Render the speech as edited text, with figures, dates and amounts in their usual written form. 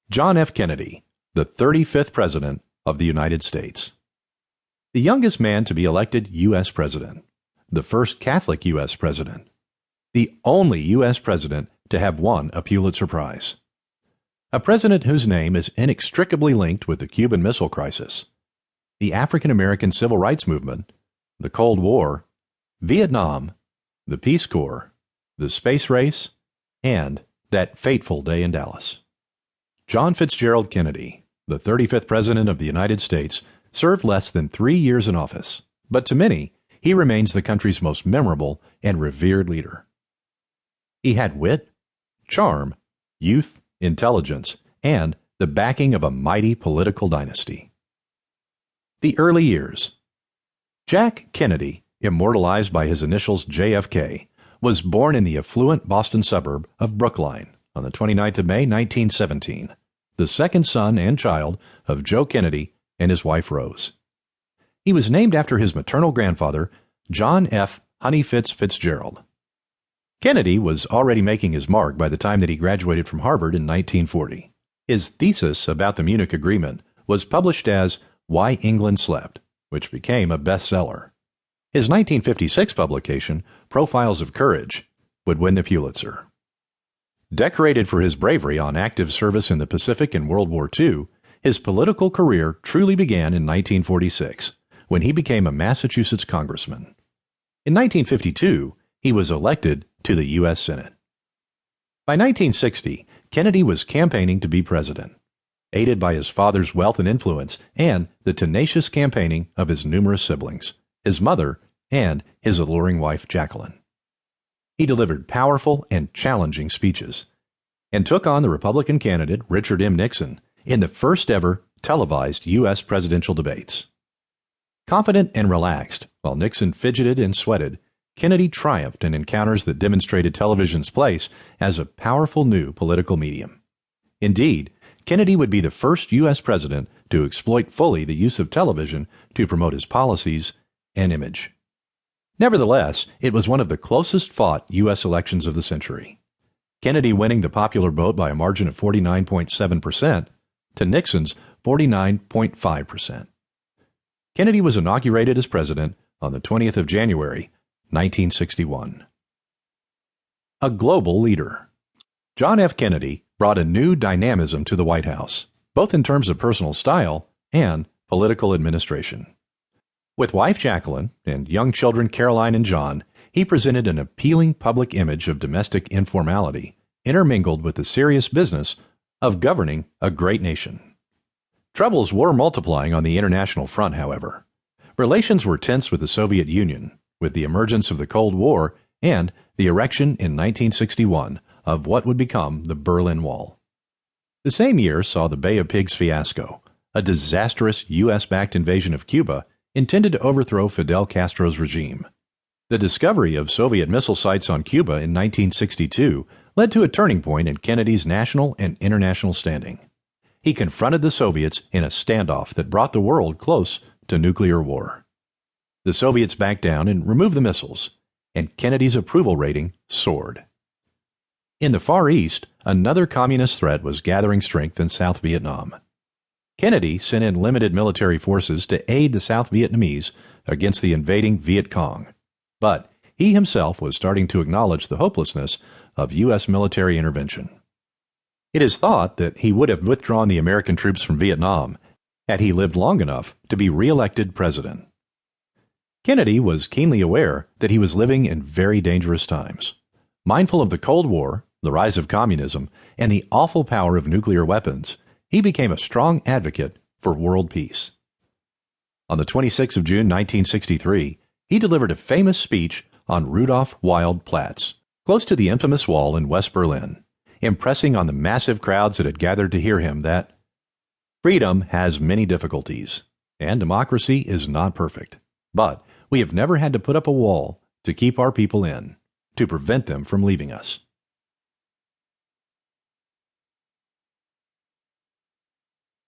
John F. Kennedy, the 35th President of the United States. The youngest man to be elected U.S. President. The first Catholic U.S. President. The only U.S. President to have won a Pulitzer Prize. A president whose name is inextricably linked with the Cuban Missile Crisis, the African American Civil Rights Movement, the Cold War, Vietnam, the Peace Corps, the space race, and that fateful day in Dallas. John Fitzgerald Kennedy, the 35th President of the United States, served less than 3 years in office, but to many, he remains the country's most memorable and revered leader. He had wit, charm, youth, intelligence, and the backing of a mighty political dynasty. The early years. Jack Kennedy, immortalized by his initials JFK, was born in the affluent Boston suburb of Brookline on the 29th of May, 1917, the second son and child of Joe Kennedy and his wife Rose. He was named after his maternal grandfather, John F. Honeyfitz Fitzgerald. Kennedy was already making his mark by the time that he graduated from Harvard in 1940. His thesis about the Munich Agreement was published as Why England Slept, which became a bestseller. His 1956 publication, Profiles of Courage, would win the Pulitzer. Decorated for his bravery on active service in the Pacific in World War II, his political career truly began in 1946, when he became a Massachusetts congressman. In 1952, he was elected to the U.S. Senate. By 1960, Kennedy was campaigning to be president, aided by his father's wealth and influence and the tenacious campaigning of his numerous siblings, his mother, and his alluring wife, Jacqueline. He delivered powerful and challenging speeches and took on the Republican candidate Richard M. Nixon in the first ever televised U.S. presidential debates. Confident and relaxed, while Nixon fidgeted and sweated, Kennedy triumphed in encounters that demonstrated television's place as a powerful new political medium. Indeed, Kennedy would be the first U.S. president to exploit fully the use of television to promote his policies and image. Nevertheless, it was one of the closest fought U.S. elections of the century, Kennedy winning the popular vote by a margin of 49.7% to Nixon's 49.5%. Kennedy was inaugurated as president on the 20th of January, 1961. A global leader. John F. Kennedy brought a new dynamism to the White House, both in terms of personal style and political administration. With wife Jacqueline and young children Caroline and John, he presented an appealing public image of domestic informality, intermingled with the serious business of governing a great nation. Troubles were multiplying on the international front, however. Relations were tense with the Soviet Union, with the emergence of the Cold War and the erection in 1961 of what would become the Berlin Wall. The same year saw the Bay of Pigs fiasco, a disastrous U.S.-backed invasion of Cuba intended to overthrow Fidel Castro's regime. The discovery of Soviet missile sites on Cuba in 1962 led to a turning point in Kennedy's national and international standing. He confronted the Soviets in a standoff that brought the world close to nuclear war. The Soviets backed down and removed the missiles, and Kennedy's approval rating soared. In the Far East, another communist threat was gathering strength in South Vietnam. Kennedy sent in limited military forces to aid the South Vietnamese against the invading Viet Cong, but he himself was starting to acknowledge the hopelessness of U.S. military intervention. It is thought that he would have withdrawn the American troops from Vietnam had he lived long enough to be re-elected president. Kennedy was keenly aware that he was living in very dangerous times. Mindful of the Cold War, the rise of communism, and the awful power of nuclear weapons, he became a strong advocate for world peace. On the 26th of June 1963, he delivered a famous speech on Rudolf Wild Platz, close to the infamous wall in West Berlin, impressing on the massive crowds that had gathered to hear him that freedom has many difficulties, and democracy is not perfect, but we have never had to put up a wall to keep our people in, to prevent them from leaving us.